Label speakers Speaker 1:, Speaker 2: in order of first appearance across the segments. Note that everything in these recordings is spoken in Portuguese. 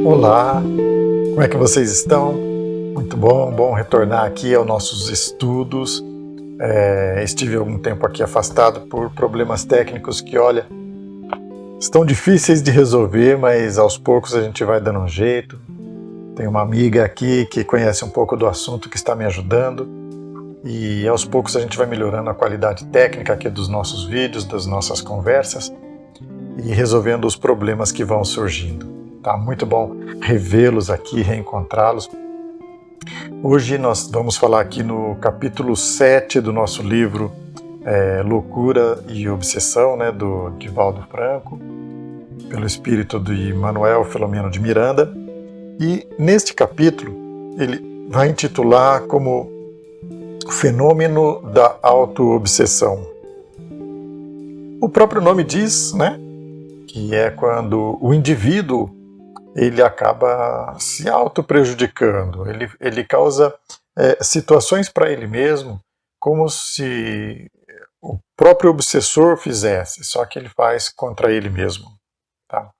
Speaker 1: Olá, como é que vocês estão? Muito bom retornar aqui aos nossos estudos. Estive algum tempo aqui afastado por problemas técnicos que, olha, estão difíceis de resolver, mas aos poucos a gente vai dando um jeito. Tem uma amiga aqui que conhece um pouco do assunto que está me ajudando e aos poucos a gente vai melhorando a qualidade técnica aqui dos nossos vídeos, das nossas conversas e resolvendo os problemas que vão surgindo. Tá muito bom revê-los aqui, reencontrá-los. Hoje nós vamos falar aqui no capítulo 7 do nosso livro Loucura e Obsessão, né, do Divaldo Franco, pelo espírito de Manuel Filomeno de Miranda. E neste capítulo ele vai intitular como o fenômeno da autoobsessão. O próprio nome diz, né, que é quando o indivíduo ele acaba se auto-prejudicando, ele causa situações para ele mesmo como se o próprio obsessor fizesse, só que ele faz contra ele mesmo. Tá?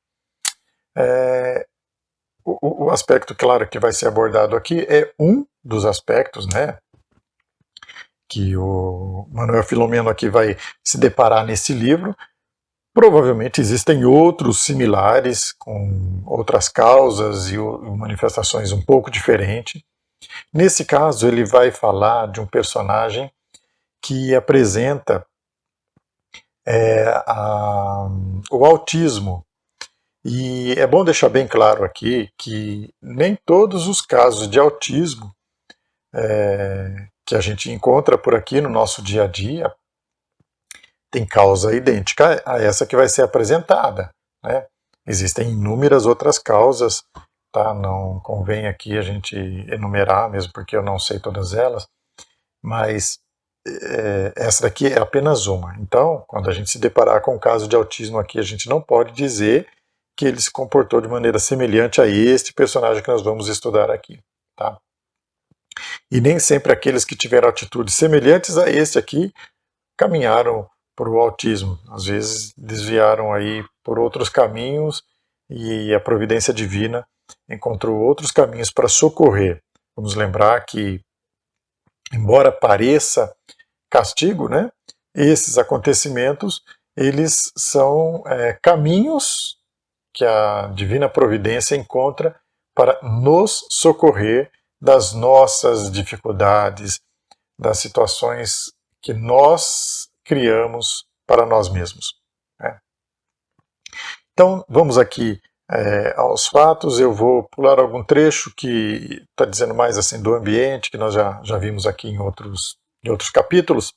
Speaker 1: O aspecto, claro, que vai ser abordado aqui é um dos aspectos, né, que o Manuel Filomeno aqui vai se deparar nesse livro. Provavelmente existem outros similares, com outras causas e manifestações um pouco diferentes. Nesse caso, ele vai falar de um personagem que apresenta o autismo. E é bom deixar bem claro aqui que nem todos os casos de autismo que a gente encontra por aqui no nosso dia a dia tem causa idêntica a essa que vai ser apresentada, né? Existem inúmeras outras causas, tá? Não convém aqui a gente enumerar, mesmo porque eu não sei todas elas, mas essa daqui é apenas uma. Então, quando a gente se deparar com um caso de autismo aqui, a gente não pode dizer que ele se comportou de maneira semelhante a este personagem que nós vamos estudar aqui, tá? E nem sempre aqueles que tiveram atitudes semelhantes a este aqui caminharam para o autismo. Às vezes desviaram aí por outros caminhos e a providência divina encontrou outros caminhos para socorrer. Vamos lembrar que, embora pareça castigo, né, esses acontecimentos, eles são caminhos que a divina providência encontra para nos socorrer das nossas dificuldades, das situações que nós criamos para nós mesmos. Né? Então, vamos aqui aos fatos. Eu vou pular algum trecho que está dizendo mais assim do ambiente, que nós já vimos aqui em outros capítulos.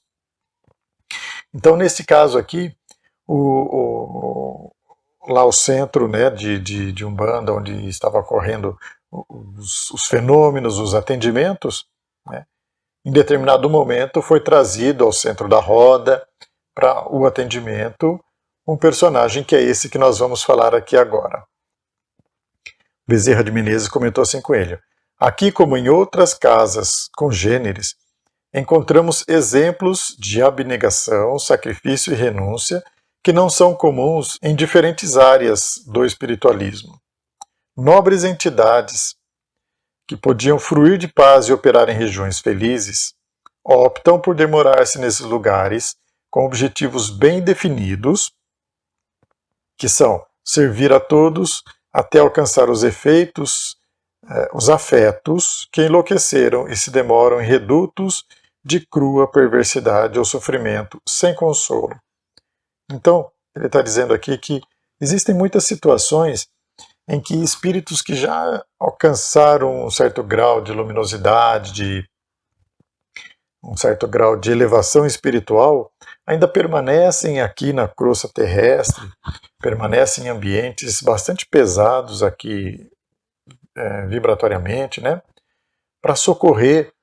Speaker 1: Então, nesse caso aqui, lá o centro, né, de Umbanda, onde estava ocorrendo os fenômenos, os atendimentos, né, em determinado momento foi trazido ao centro da roda para o atendimento um personagem que é esse que nós vamos falar aqui agora. Bezerra de Menezes comentou assim com ele: aqui, como em outras casas congêneres, encontramos exemplos de abnegação, sacrifício e renúncia que não são comuns em diferentes áreas do espiritualismo. Nobres entidades que podiam fruir de paz e operar em regiões felizes, optam por demorar-se nesses lugares com objetivos bem definidos, que são servir a todos até alcançar os efeitos, os afetos que enlouqueceram e se demoram em redutos de crua perversidade ou sofrimento sem consolo. Então, ele está dizendo aqui que existem muitas situações em que espíritos que já alcançaram um certo grau de luminosidade, um certo grau de elevação espiritual, ainda permanecem aqui na crosta terrestre, permanecem em ambientes bastante pesados aqui vibratoriamente, né? Para socorrer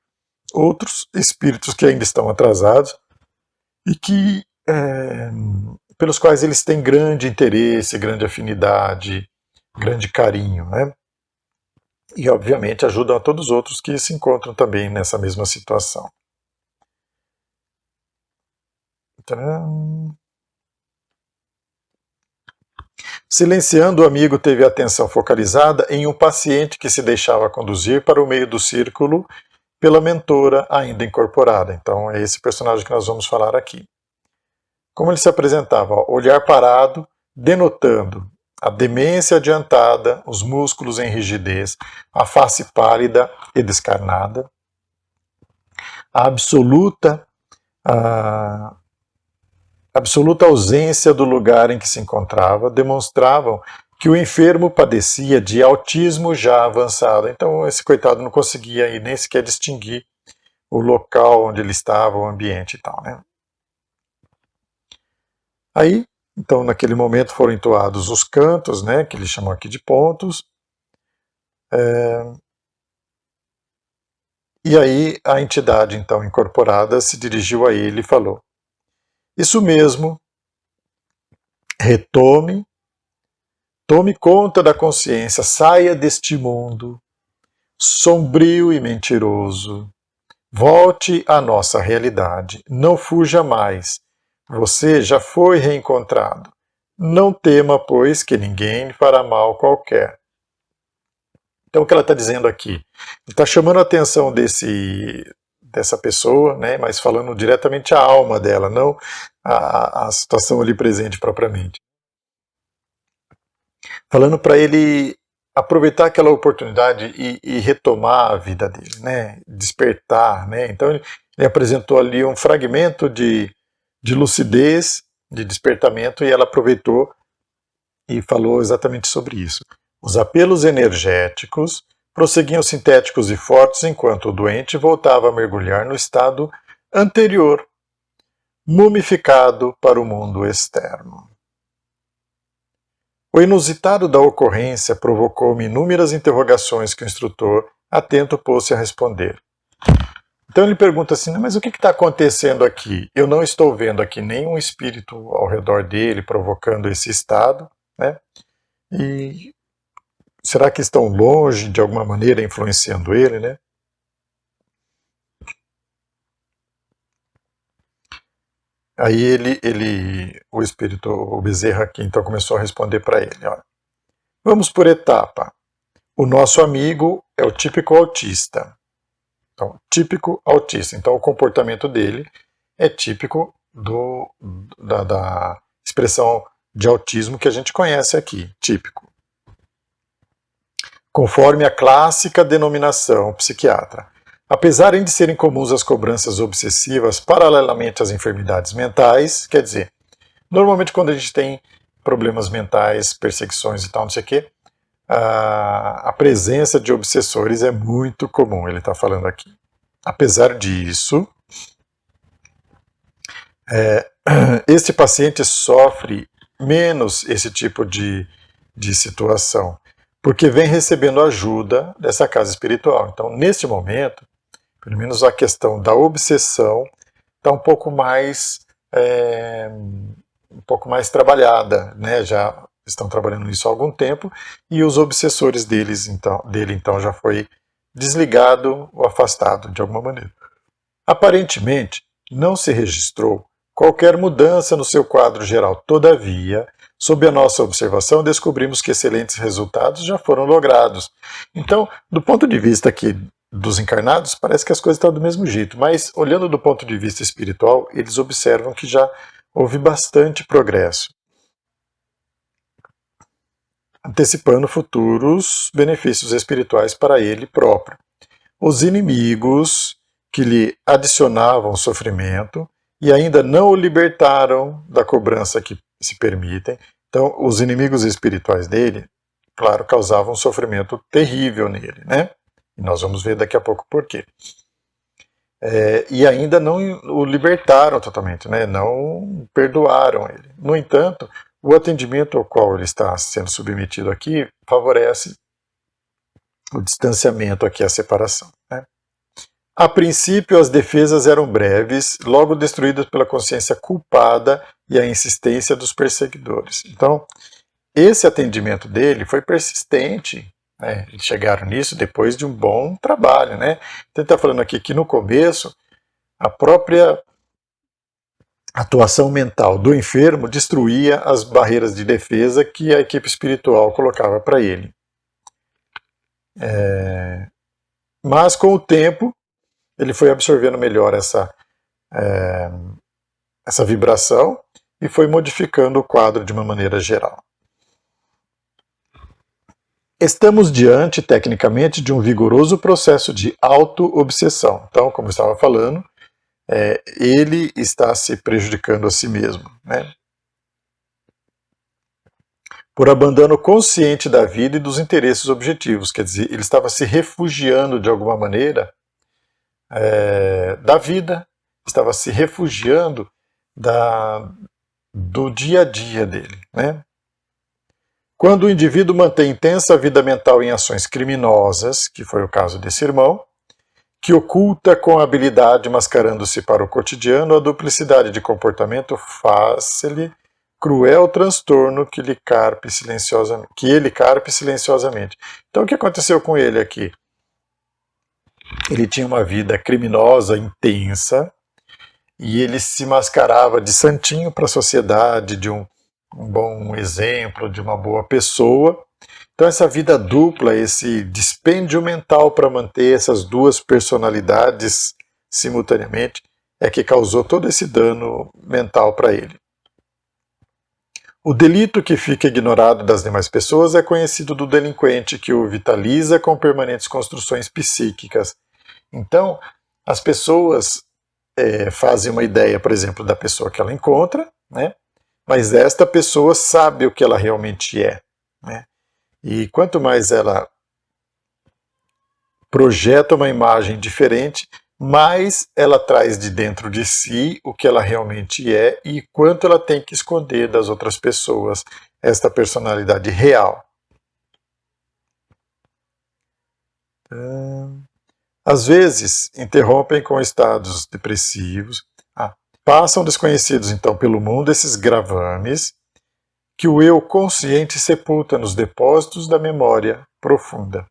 Speaker 1: outros espíritos que ainda estão atrasados e que pelos quais eles têm grande interesse, grande afinidade, grande carinho, né? E obviamente ajudam a todos os outros que se encontram também nessa mesma situação. Tcharam. Silenciando, o amigo teve a atenção focalizada em um paciente que se deixava conduzir para o meio do círculo pela mentora ainda incorporada. Então é esse personagem que nós vamos falar aqui. Como ele se apresentava? Olhar parado, denotando a demência adiantada, os músculos em rigidez, a face pálida e descarnada, a absoluta ausência do lugar em que se encontrava, demonstravam que o enfermo padecia de autismo já avançado. Então esse coitado não conseguia nem sequer distinguir o local onde ele estava, o ambiente e tal, né? Aí, então naquele momento foram entoados os cantos, né, que ele chamou aqui de pontos, e aí a entidade então incorporada se dirigiu a ele e falou: isso mesmo, retome, tome conta da consciência, saia deste mundo sombrio e mentiroso, volte à nossa realidade, não fuja mais, você já foi reencontrado, não tema, pois, que ninguém lhe fará mal qualquer. Então o que ela está dizendo aqui? Está chamando a atenção dessa pessoa, né, mas falando diretamente à alma dela, não a situação ali presente propriamente. Falando para ele aproveitar aquela oportunidade e retomar a vida dele, né, despertar, né. Então ele apresentou ali um fragmento de lucidez, de despertamento, e ela aproveitou e falou exatamente sobre isso. Os apelos energéticos prosseguiam sintéticos e fortes enquanto o doente voltava a mergulhar no estado anterior, mumificado para o mundo externo. O inusitado da ocorrência provocou-me inúmeras interrogações que o instrutor, atento, pôs-se a responder. Então ele pergunta assim, mas o que está acontecendo aqui? Eu não estou vendo aqui nenhum espírito ao redor dele provocando esse estado, né? E será que estão longe, de alguma maneira, influenciando ele, né? Aí o espírito, o Bezerra aqui, então começou a responder para ele, ó. Vamos por etapa. O nosso amigo é o típico autista. Então, típico autista. Então, o comportamento dele é típico da expressão de autismo que a gente conhece aqui, típico. Conforme a clássica denominação psiquiatra. Apesar de serem comuns as cobranças obsessivas paralelamente às enfermidades mentais, quer dizer, normalmente quando a gente tem problemas mentais, perseguições e tal, não sei o quê, a presença de obsessores é muito comum, ele está falando aqui. Apesar disso, este paciente sofre menos esse tipo de situação, porque vem recebendo ajuda dessa casa espiritual. Então, neste momento, pelo menos a questão da obsessão está um pouco mais trabalhada, né? Já estão trabalhando nisso há algum tempo, e os obsessores dele então já foi desligado ou afastado de alguma maneira. Aparentemente, não se registrou qualquer mudança no seu quadro geral. Todavia, sob a nossa observação, descobrimos que excelentes resultados já foram logrados. Então, do ponto de vista aqui dos encarnados, parece que as coisas estão do mesmo jeito, mas olhando do ponto de vista espiritual, eles observam que já houve bastante progresso, antecipando futuros benefícios espirituais para ele próprio. Os inimigos que lhe adicionavam sofrimento e ainda não o libertaram da cobrança que se permitem. Então, os inimigos espirituais dele, claro, causavam um sofrimento terrível nele, né? E nós vamos ver daqui a pouco por quê. e ainda não o libertaram totalmente, né? Não perdoaram ele. No entanto, o atendimento ao qual ele está sendo submetido aqui favorece o distanciamento aqui, a separação, né? A princípio, as defesas eram breves, logo destruídas pela consciência culpada e a insistência dos perseguidores. Então, esse atendimento dele foi persistente, né? Eles chegaram nisso depois de um bom trabalho, né? Então, ele está falando aqui que no começo, a própria atuação mental do enfermo destruía as barreiras de defesa que a equipe espiritual colocava para ele. Mas, com o tempo, ele foi absorvendo melhor essa vibração e foi modificando o quadro de uma maneira geral. Estamos diante, tecnicamente, de um vigoroso processo de auto-obsessão. Então, como eu estava falando, ele está se prejudicando a si mesmo, né? Por abandono consciente da vida e dos interesses objetivos. Quer dizer, ele estava se refugiando de alguma maneira da vida, estava se refugiando do dia a dia dele, né? Quando o indivíduo mantém intensa vida mental em ações criminosas, que foi o caso desse irmão, que oculta com habilidade, mascarando-se para o cotidiano, a duplicidade de comportamento, faz-lhe cruel transtorno que ele carpe silenciosamente. Então, o que aconteceu com ele aqui? Ele tinha uma vida criminosa intensa e ele se mascarava de santinho para a sociedade, de um bom exemplo, de uma boa pessoa. Então, essa vida dupla, esse dispêndio mental para manter essas duas personalidades simultaneamente, é que causou todo esse dano mental para ele. O delito que fica ignorado das demais pessoas é conhecido do delinquente, que o vitaliza com permanentes construções psíquicas. Então, as pessoas fazem uma ideia, por exemplo, da pessoa que ela encontra, né? Mas esta pessoa sabe o que ela realmente é, né? E quanto mais ela projeta uma imagem diferente, mais ela traz de dentro de si o que ela realmente é e quanto ela tem que esconder das outras pessoas esta personalidade real. Às vezes, interrompem com estados depressivos. Passam desconhecidos, então, pelo mundo esses gravames que o eu consciente sepulta nos depósitos da memória profunda,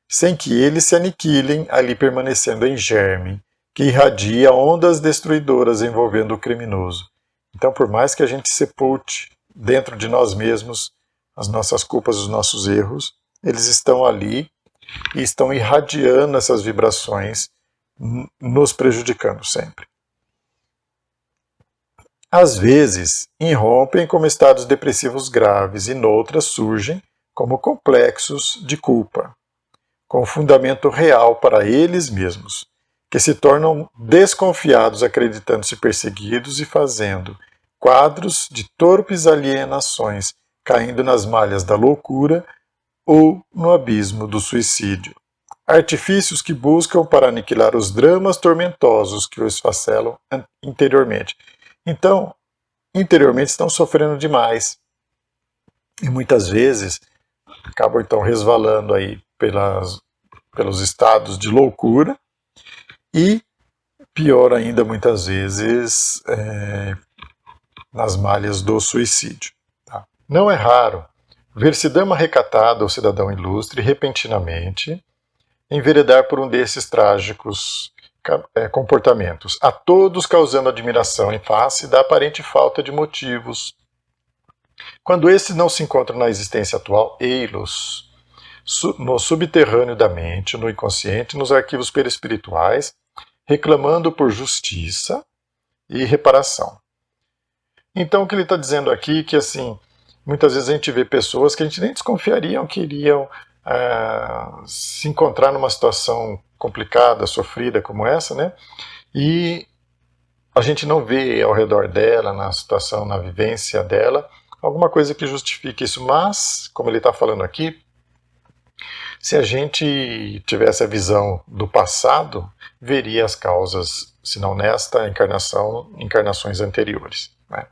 Speaker 1: sem que eles se aniquilem, ali permanecendo em germe, que irradia ondas destruidoras envolvendo o criminoso. Então, por mais que a gente sepulte dentro de nós mesmos as nossas culpas, os nossos erros, eles estão ali e estão irradiando essas vibrações, nos prejudicando sempre. Às vezes, irrompem como estados depressivos graves e noutras surgem como complexos de culpa, com fundamento real para eles mesmos, que se tornam desconfiados, acreditando-se perseguidos e fazendo quadros de torpes alienações, caindo nas malhas da loucura ou no abismo do suicídio. Artifícios que buscam para aniquilar os dramas tormentosos que os esfacelam interiormente. Então, interiormente estão sofrendo demais e muitas vezes acabam então resvalando aí pelos estados de loucura e, pior ainda, muitas vezes nas malhas do suicídio. Tá? Não é raro ver-se dama recatada ou cidadão ilustre repentinamente enveredar por um desses trágicos comportamentos, a todos causando admiração em face da aparente falta de motivos. Quando esses não se encontram na existência atual, ei-los no subterrâneo da mente, no inconsciente, nos arquivos perispirituais, reclamando por justiça e reparação. Então, o que ele está dizendo aqui é que, assim, muitas vezes a gente vê pessoas que a gente nem desconfiariam que iriam se encontrar numa situação complicada, sofrida como essa, né? E a gente não vê ao redor dela, na situação, na vivência dela, alguma coisa que justifique isso. Mas, como ele está falando aqui, Se a gente tivesse a visão do passado, veria as causas, se não nesta encarnação, encarnações anteriores, né?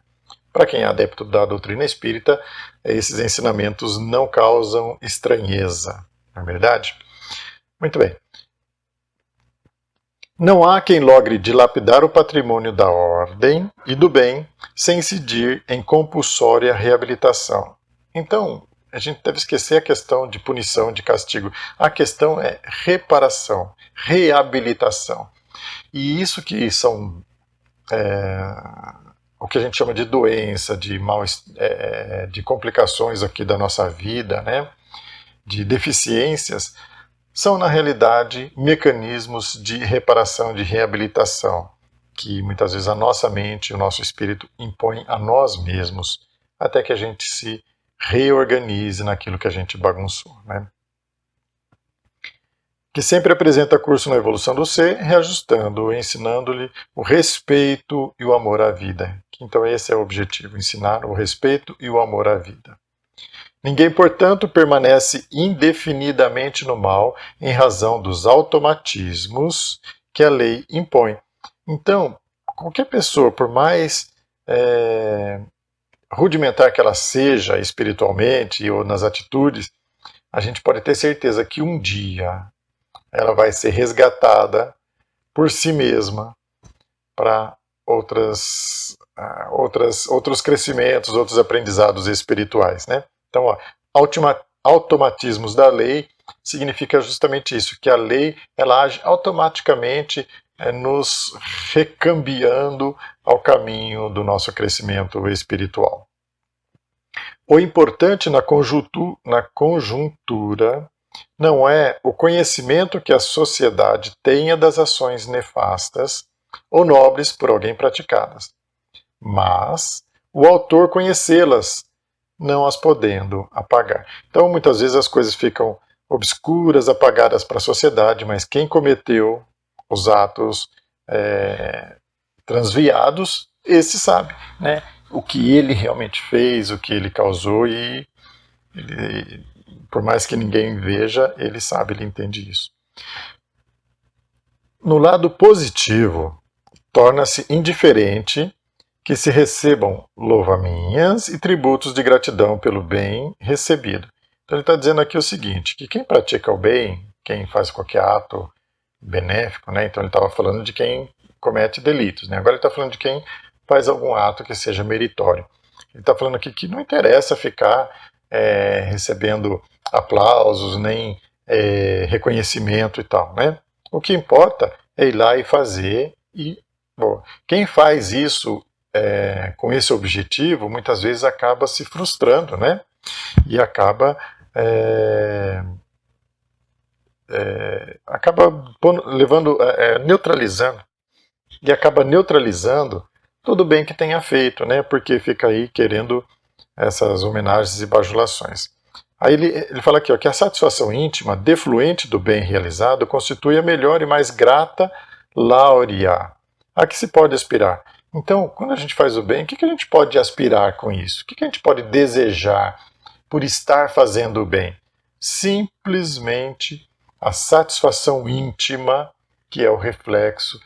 Speaker 1: Para quem é adepto da doutrina espírita, esses ensinamentos não causam estranheza, não é verdade? Muito bem. Não há quem logre dilapidar o patrimônio da ordem e do bem sem incidir em compulsória reabilitação. Então, a gente deve esquecer a questão de punição, de castigo. A questão é reparação, reabilitação. E isso que são o que a gente chama de doença, de complicações aqui da nossa vida, né? De deficiências, são, na realidade, mecanismos de reparação, de reabilitação, que muitas vezes a nossa mente, o nosso espírito impõe a nós mesmos, até que a gente se reorganize naquilo que a gente bagunçou, né? Que sempre apresenta curso na evolução do ser, reajustando, ensinando-lhe o respeito e o amor à vida. Então esse é o objetivo, ensinar o respeito e o amor à vida. Ninguém, portanto, permanece indefinidamente no mal em razão dos automatismos que a lei impõe. Então, qualquer pessoa, por mais rudimentar que ela seja espiritualmente ou nas atitudes, a gente pode ter certeza que um dia ela vai ser resgatada por si mesma para outros crescimentos, outros aprendizados espirituais, né? Então, automatismos da lei significa justamente isso, que a lei ela age automaticamente nos recambiando ao caminho do nosso crescimento espiritual. O importante na conjuntura não é o conhecimento que a sociedade tenha das ações nefastas ou nobres por alguém praticadas, mas o autor conhecê-las, não as podendo apagar. Então, muitas vezes as coisas ficam obscuras, apagadas para a sociedade, mas quem cometeu os atos transviados, esse sabe, né? O que ele realmente fez, o que ele causou, e ele, por mais que ninguém veja, ele sabe, ele entende isso. No lado positivo, torna-se indiferente que se recebam louvaminhas e tributos de gratidão pelo bem recebido. Então ele está dizendo aqui o seguinte, que quem pratica o bem, quem faz qualquer ato benéfico, né? Então ele estava falando de quem comete delitos, né? Agora ele está falando de quem faz algum ato que seja meritório. Ele está falando aqui que não interessa ficar recebendo aplausos, nem reconhecimento e tal, né? O que importa é ir lá e fazer, e bom, quem faz isso com esse objetivo, muitas vezes acaba se frustrando, né? E acaba neutralizando, e acaba neutralizando todo o bem que tenha feito, né? Porque fica aí querendo essas homenagens e bajulações. Aí ele fala aqui, ó, que a satisfação íntima, defluente do bem realizado, constitui a melhor e mais grata láurea a que se pode aspirar. Então, quando a gente faz o bem, o que a gente pode aspirar com isso? O que a gente pode desejar por estar fazendo o bem? Simplesmente a satisfação íntima, que é o reflexo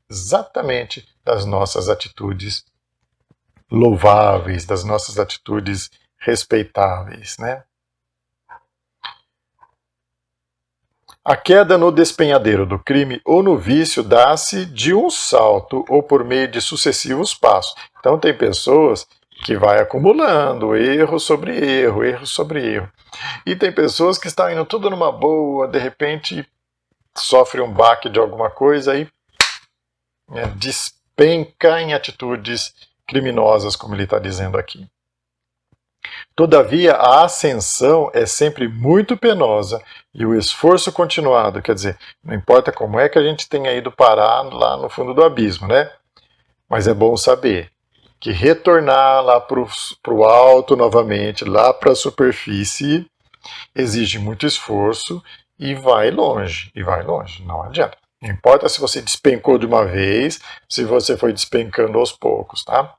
Speaker 1: exatamente das nossas atitudes louváveis, das nossas atitudes respeitáveis, né? A queda no despenhadeiro do crime ou no vício dá-se de um salto ou por meio de sucessivos passos. Então tem pessoas que vai acumulando erro sobre erro, erro sobre erro. E tem pessoas que estão indo tudo numa boa, de repente sofre um baque de alguma coisa e despenca em atitudes criminosas, como ele está dizendo aqui. Todavia, a ascensão é sempre muito penosa e o esforço continuado, quer dizer, não importa como é que a gente tenha ido parar lá no fundo do abismo, né? Mas é bom saber que retornar lá para o alto novamente, lá para a superfície, exige muito esforço e vai longe, não adianta. Não importa se você despencou de uma vez, se você foi despencando aos poucos, tá?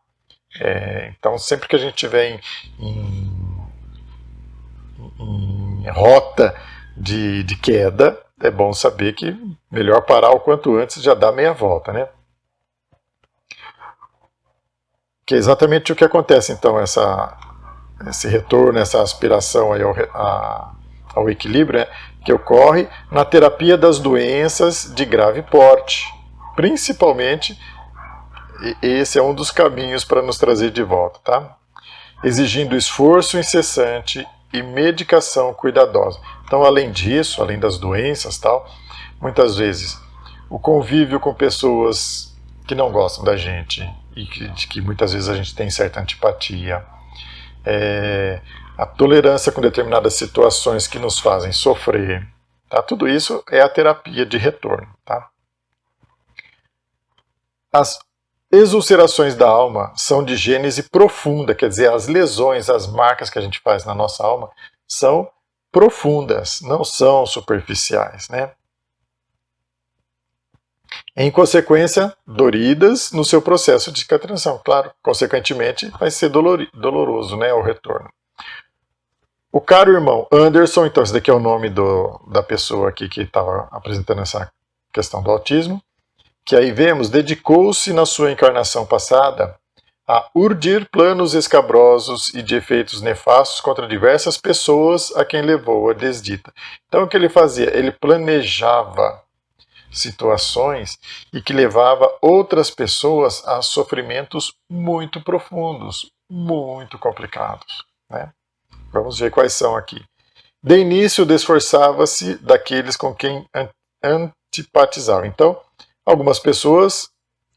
Speaker 1: Então, sempre que a gente estiver em rota de queda, é bom saber que melhor parar o quanto antes, já dá meia volta, né? Que é exatamente o que acontece, então, esse retorno, essa aspiração aí ao equilíbrio, né, que ocorre na terapia das doenças de grave porte. Principalmente, esse é um dos caminhos para nos trazer de volta, tá? Exigindo esforço incessante e medicação cuidadosa. Então, além disso, além das doenças, tal, muitas vezes o convívio com pessoas que não gostam da gente e de que muitas vezes a gente tem certa antipatia, a tolerância com determinadas situações que nos fazem sofrer, tá? Tudo isso é a terapia de retorno, tá? As exulcerações da alma são de gênese profunda, quer dizer, as lesões, as marcas que a gente faz na nossa alma são profundas, não são superficiais, né? Em consequência, doridas no seu processo de cicatrização. Claro, consequentemente, vai ser doloroso, né, o retorno. O caro irmão Anderson, então esse daqui é o nome da pessoa aqui que estava apresentando essa questão do autismo, que aí vemos, dedicou-se na sua encarnação passada a urdir planos escabrosos e de efeitos nefastos contra diversas pessoas a quem levou a desdita. Então o que ele fazia? Ele planejava situações e que levava outras pessoas a sofrimentos muito profundos, muito complicados, né? Vamos ver quais são aqui. De início, desforçava-se daqueles com quem antipatizava. Então, algumas pessoas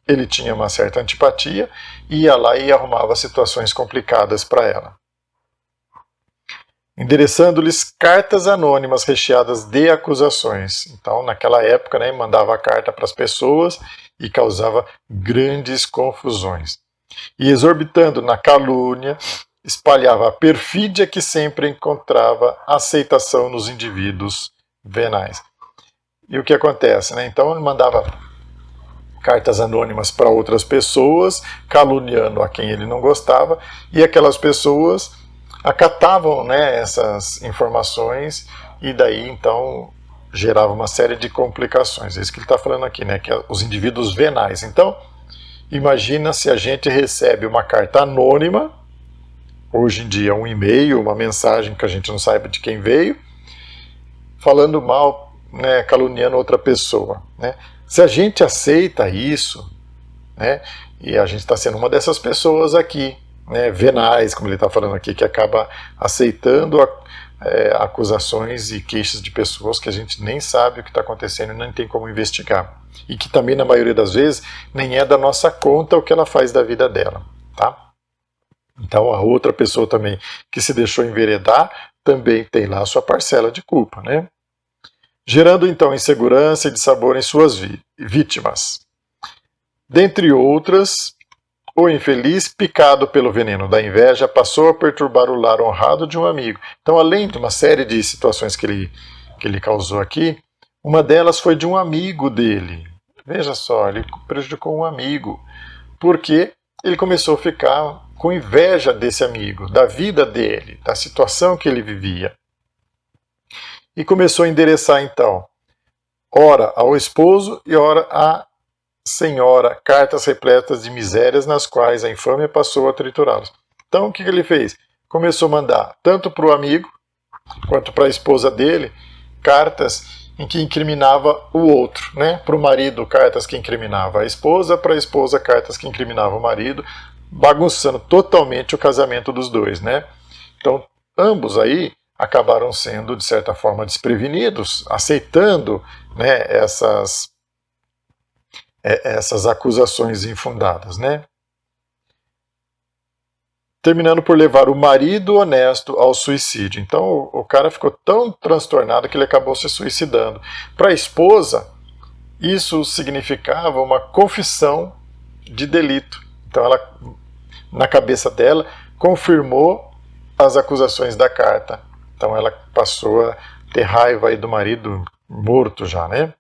Speaker 1: ele tinha uma certa antipatia, ia lá e arrumava situações complicadas para ela, endereçando-lhes cartas anônimas recheadas de acusações. Então, naquela época, né, mandava carta para as pessoas e causava grandes confusões. E exorbitando na calúnia, espalhava a perfídia que sempre encontrava aceitação nos indivíduos venais. E o que acontece? Né? Então, ele mandava cartas anônimas para outras pessoas, caluniando a quem ele não gostava, e aquelas pessoas acatavam, né, essas informações e daí então gerava uma série de complicações. É isso que ele está falando aqui, né, que é os indivíduos venais. Então, imagina se a gente recebe uma carta anônima, hoje em dia um e-mail, uma mensagem que a gente não saiba de quem veio, falando mal, né, caluniando outra pessoa, né? Se a gente aceita isso, né, e a gente está sendo uma dessas pessoas aqui, né, venais, como ele está falando aqui, que acaba aceitando acusações e queixas de pessoas que a gente nem sabe o que está acontecendo e nem tem como investigar. E que também, na maioria das vezes, nem é da nossa conta o que ela faz da vida dela, tá? Então, a outra pessoa também que se deixou enveredar também tem lá a sua parcela de culpa, né? Gerando então insegurança e dissabor em suas vítimas. Dentre outras, o infeliz, picado pelo veneno da inveja, passou a perturbar o lar honrado de um amigo. Então, além de uma série de situações que ele causou aqui, uma delas foi de um amigo dele. Veja só, ele prejudicou um amigo, porque ele começou a ficar com inveja desse amigo, da vida dele, da situação que ele vivia. E começou a endereçar então, ora ao esposo e ora à senhora, cartas repletas de misérias nas quais a infâmia passou a triturá-los. Então o que ele fez? Começou a mandar tanto para o amigo quanto para a esposa dele cartas em que incriminava o outro, né? Para o marido, cartas que incriminavam a esposa, para a esposa, cartas que incriminavam o marido, bagunçando totalmente o casamento dos dois, né? Então, ambos aí acabaram sendo, de certa forma, desprevenidos, aceitando, né, essas acusações infundadas, né? Terminando por levar o marido honesto ao suicídio. Então o cara ficou tão transtornado que ele acabou se suicidando. Para a esposa, isso significava uma confissão de delito. Então ela, na cabeça dela, confirmou as acusações da carta. Então ela passou a ter raiva aí do marido morto já, né?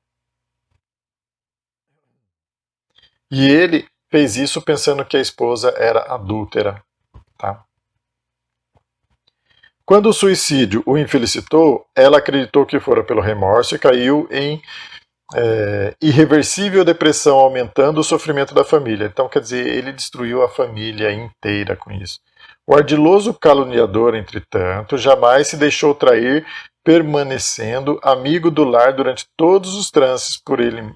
Speaker 1: E ele fez isso pensando que a esposa era adúltera. Tá? Quando o suicídio o infelicitou, ela acreditou que fora pelo remorso e caiu em irreversível depressão, aumentando o sofrimento da família. Então, quer dizer, ele destruiu a família inteira com isso. O ardiloso caluniador, entretanto, jamais se deixou trair, permanecendo amigo do lar durante todos os trances por ele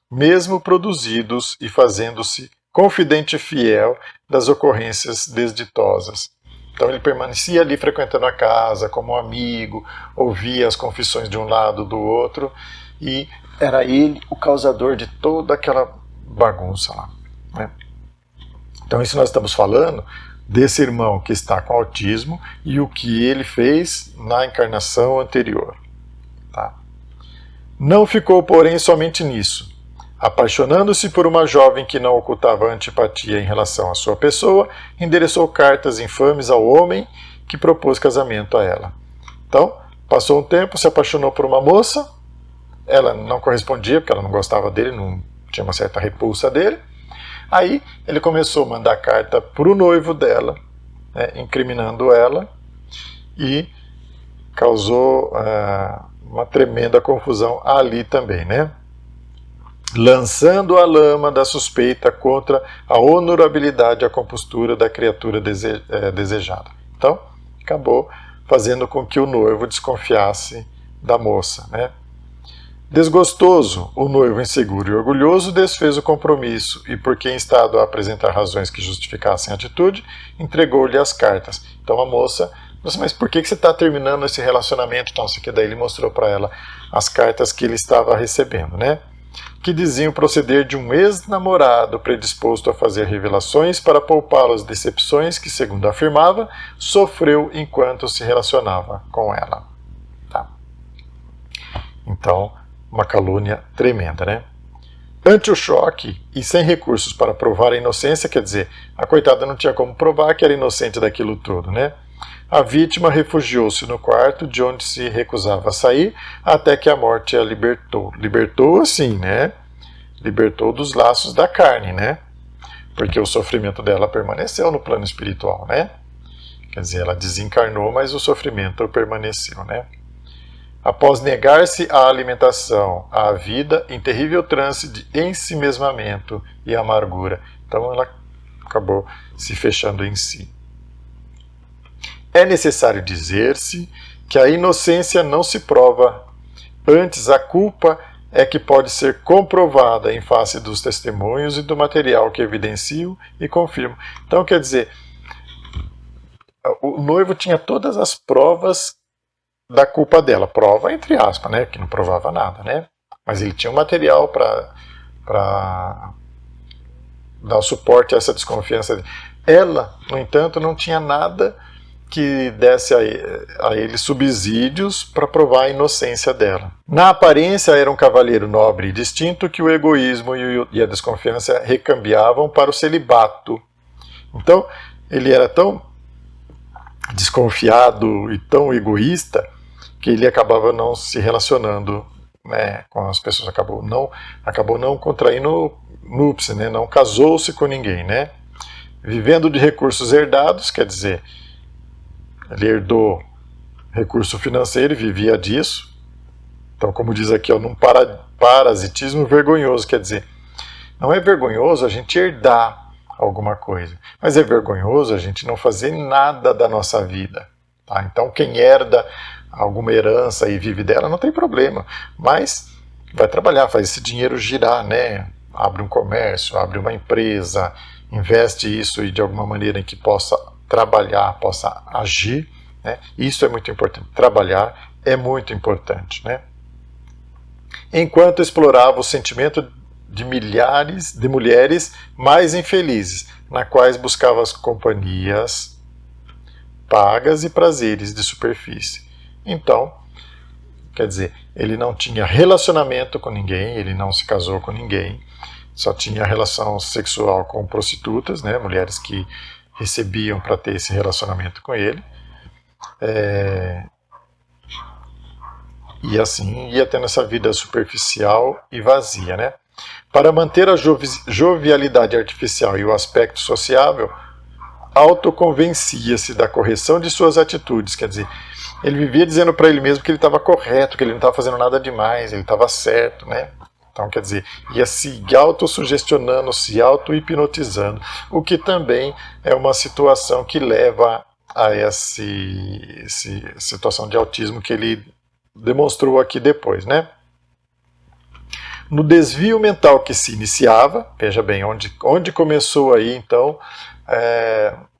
Speaker 1: mesmo produzidos e fazendo-se confidente fiel das ocorrências desditosas. Então ele permanecia ali frequentando a casa como um amigo, ouvia as confissões de um lado do outro e era ele o causador de toda aquela bagunça lá, né? Então isso nós estamos falando desse irmão que está com autismo e o que ele fez na encarnação anterior. Tá? Não ficou, porém, somente nisso. Apaixonando-se por uma jovem que não ocultava antipatia em relação à sua pessoa, endereçou cartas infames ao homem que propôs casamento a ela. Então, passou um tempo, se apaixonou por uma moça, ela não correspondia, porque ela não gostava dele, não tinha uma certa repulsa dele. Aí ele começou a mandar carta para o noivo dela, né, incriminando ela, e causou uma tremenda confusão ali também, né? Lançando a lama da suspeita contra a honorabilidade e a compostura da criatura desejada. Então, acabou fazendo com que o noivo desconfiasse da moça, né? Desgostoso, o noivo inseguro e orgulhoso desfez o compromisso e, porque em estado a apresentar razões que justificassem a atitude, entregou-lhe as cartas. Então a moça, mas por que você está terminando esse relacionamento? Então, isso aqui daí ele mostrou para ela as cartas que ele estava recebendo, né? Que diziam proceder de um ex-namorado predisposto a fazer revelações para poupá-lo às decepções que, segundo afirmava, sofreu enquanto se relacionava com ela. Tá. Então, uma calúnia tremenda, né? Ante o choque e sem recursos para provar a inocência, quer dizer, a coitada não tinha como provar que era inocente daquilo tudo, né? A vítima refugiou-se no quarto, de onde se recusava a sair, até que a morte a libertou. Libertou assim, né? Libertou dos laços da carne, né? Porque o sofrimento dela permaneceu no plano espiritual, né? Quer dizer, ela desencarnou, mas o sofrimento permaneceu, né? Após negar-se à alimentação, à vida, em terrível trance de ensimesmamento e amargura. Então ela acabou se fechando em si. É necessário dizer-se que a inocência não se prova, antes a culpa é que pode ser comprovada em face dos testemunhos e do material que evidenciam e confirmam. Então, quer dizer, o noivo tinha todas as provas da culpa dela, prova entre aspas, né, que não provava nada, né? Mas ele tinha um material para dar o suporte a essa desconfiança. Ela, no entanto, não tinha nada que desse a ele subsídios para provar a inocência dela. Na aparência era um cavalheiro nobre e distinto que o egoísmo e a desconfiança recambiavam para o celibato. Então, ele era tão desconfiado e tão egoísta que ele acabava não se relacionando, né, com as pessoas, acabou não contraindo núpcias, né, não casou-se com ninguém, né? Vivendo de recursos herdados, quer dizer, ele herdou recurso financeiro e vivia disso. Então, como diz aqui, num parasitismo vergonhoso, quer dizer, não é vergonhoso a gente herdar alguma coisa, mas é vergonhoso a gente não fazer nada da nossa vida. Tá? Então, quem herda alguma herança e vive dela não tem problema, mas vai trabalhar, faz esse dinheiro girar, né? Abre um comércio, abre uma empresa, investe isso e de alguma maneira em que possa trabalhar, possa agir, né? Isso é muito importante. Trabalhar é muito importante, né? Enquanto explorava o sentimento de milhares de mulheres mais infelizes, na quais buscava as companhias pagas e prazeres de superfície. Então, quer dizer, ele não tinha relacionamento com ninguém, ele não se casou com ninguém, só tinha relação sexual com prostitutas, né, mulheres que recebiam para ter esse relacionamento com ele. E assim ia tendo essa vida superficial e vazia, né? Para manter a jovialidade artificial e o aspecto sociável, autoconvencia-se da correção de suas atitudes, quer dizer, ele vivia dizendo para ele mesmo que ele estava correto, que ele não estava fazendo nada demais, ele estava certo, né? Então, quer dizer, ia se autossugestionando, se auto-hipnotizando, o que também é uma situação que leva a essa situação de autismo que ele demonstrou aqui depois, né? No desvio mental que se iniciava, veja bem, onde começou aí, então,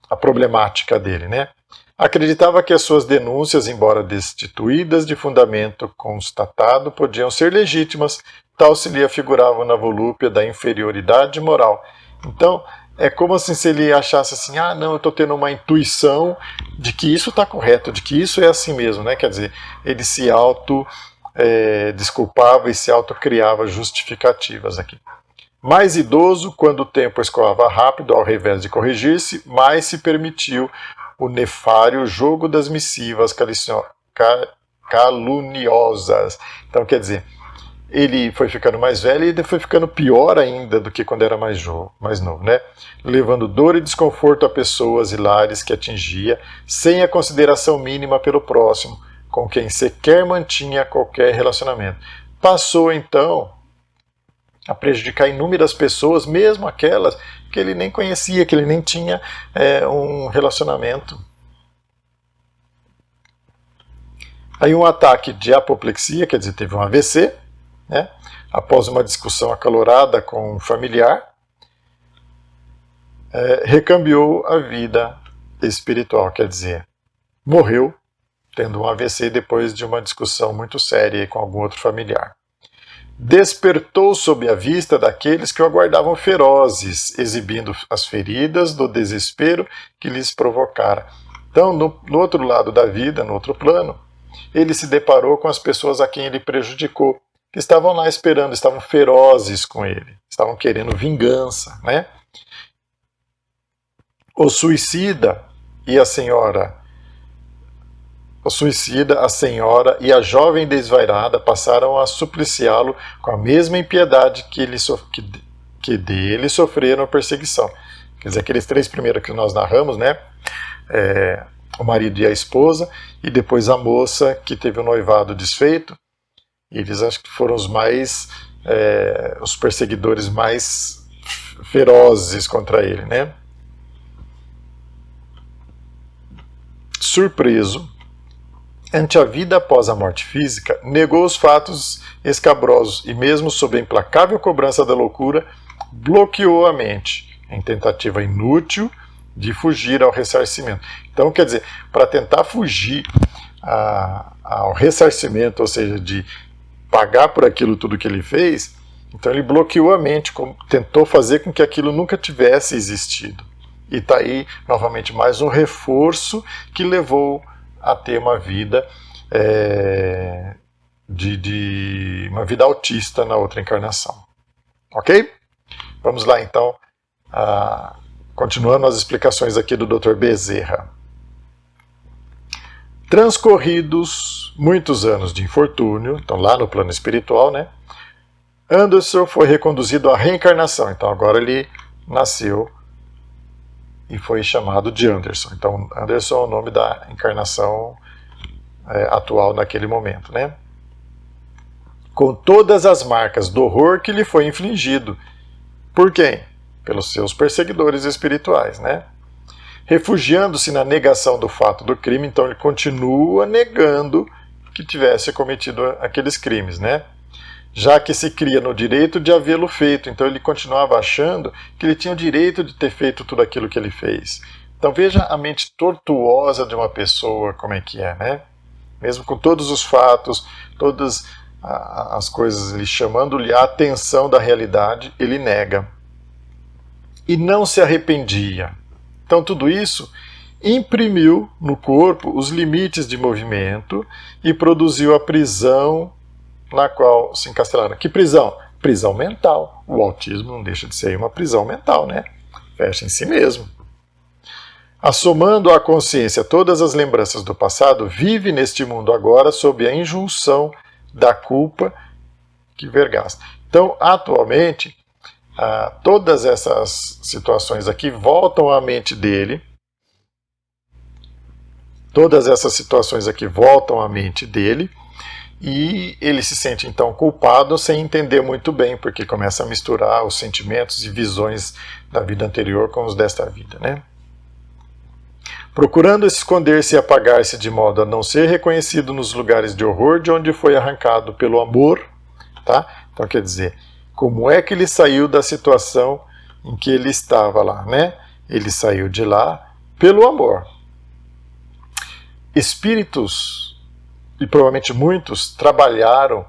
Speaker 1: a problemática dele, né? Acreditava que as suas denúncias, embora destituídas de fundamento constatado, podiam ser legítimas, tal se lhe afiguravam na volúpia da inferioridade moral. Então, é como assim, se ele achasse assim, ah, não, eu estou tendo uma intuição de que isso está correto, de que isso é assim mesmo, né? Quer dizer, ele se desculpava e se autocriava justificativas aqui. Mais idoso, quando o tempo escoava rápido, ao invés de corrigir-se, mais se permitiu o nefário jogo das missivas caluniosas. Então, quer dizer, ele foi ficando mais velho e foi ficando pior ainda do que quando era mais novo, né? Levando dor e desconforto a pessoas e lares que atingia, sem a consideração mínima pelo próximo, com quem sequer mantinha qualquer relacionamento. Passou, então, a prejudicar inúmeras pessoas, mesmo aquelas que ele nem conhecia, que ele nem tinha um relacionamento. Aí um ataque de apoplexia, quer dizer, teve um AVC, né? Após uma discussão acalorada com um familiar, recambiou a vida espiritual, quer dizer, morreu tendo um AVC depois de uma discussão muito séria com algum outro familiar. Despertou sob a vista daqueles que o aguardavam ferozes, exibindo as feridas do desespero que lhes provocara. Então, no outro lado da vida, no outro plano, ele se deparou com as pessoas a quem ele prejudicou, que estavam lá esperando, estavam ferozes com ele, estavam querendo vingança, né? O suicida, a senhora e a jovem desvairada passaram a supliciá-lo com a mesma impiedade que dele sofreram perseguição. Quer dizer, aqueles três primeiros que nós narramos, né? O marido e a esposa, e depois a moça que teve o noivado desfeito. Eles acho que foram os perseguidores mais ferozes contra ele, né? Surpreso, ante a vida após a morte física, negou os fatos escabrosos e, mesmo sob a implacável cobrança da loucura, bloqueou a mente, em tentativa inútil de fugir ao ressarcimento. Então, quer dizer, para tentar fugir ao ressarcimento, ou seja, de pagar por aquilo tudo que ele fez, então ele bloqueou a mente, tentou fazer com que aquilo nunca tivesse existido. E está aí, novamente, mais um reforço que levou a ter uma vida uma vida autista na outra encarnação. Ok? Vamos lá, então, continuando as explicações aqui do Dr. Bezerra. Transcorridos muitos anos de infortúnio, então lá no plano espiritual, né? Anderson foi reconduzido à reencarnação. Então agora ele nasceu e foi chamado de Anderson. Então Anderson é o nome da encarnação atual naquele momento, né? Com todas as marcas do horror que lhe foi infligido. Por quem? Pelos seus perseguidores espirituais, né? Refugiando-se na negação do fato do crime, então ele continua negando que tivesse cometido aqueles crimes, né? Já que se cria no direito de havê-lo feito, então ele continuava achando que ele tinha o direito de ter feito tudo aquilo que ele fez. Então veja a mente tortuosa de uma pessoa, como é que é, né? Mesmo com todos os fatos, todas as coisas, ele chamando-lhe a atenção da realidade, ele nega. E não se arrependia. Então tudo isso imprimiu no corpo os limites de movimento e produziu a prisão na qual se encastelaram. Que prisão? Prisão mental. O autismo não deixa de ser uma prisão mental, né? Fecha em si mesmo. Assomando à consciência todas as lembranças do passado, vive neste mundo agora sob a injunção da culpa que vergasta. Então, atualmente, todas essas situações aqui voltam à mente dele, Todas essas situações aqui voltam à mente dele e ele se sente então culpado sem entender muito bem, porque começa a misturar os sentimentos e visões da vida anterior com os desta vida, né? Procurando esconder-se e apagar-se de modo a não ser reconhecido nos lugares de horror de onde foi arrancado pelo amor, tá? Então quer dizer, como é que ele saiu da situação em que ele estava lá, né? Ele saiu de lá pelo amor. Espíritos, e provavelmente muitos, trabalharam